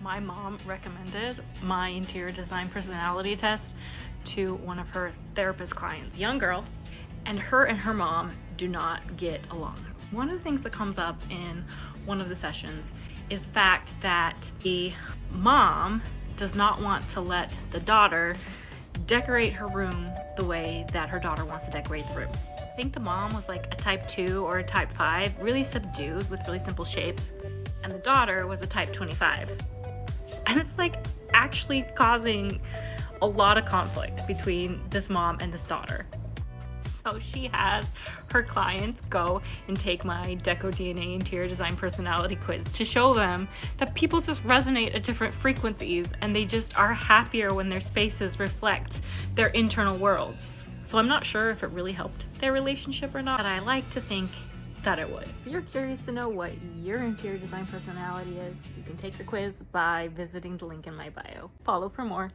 My mom recommended my interior design personality test to one of her therapist clients, young girl, and her mom do not get along. One of the things that comes up in one of the sessions is the fact that the mom does not want to let the daughter decorate her room the way that her daughter wants to decorate the room. I think the mom was like a type 2 or a type 5, really subdued with really simple shapes, and the daughter was a type 25. And it's like actually causing a lot of conflict between this mom and this daughter. So she has her clients go and take my decodna interior design personality quiz to show them that people just resonate at different frequencies and they just are happier when their spaces reflect their internal worlds. So I'm not sure if it really helped their relationship or not, but I like to think that it would. If you're curious to know what your interior design personality is, you can take the quiz by visiting the link in my bio. Follow for more.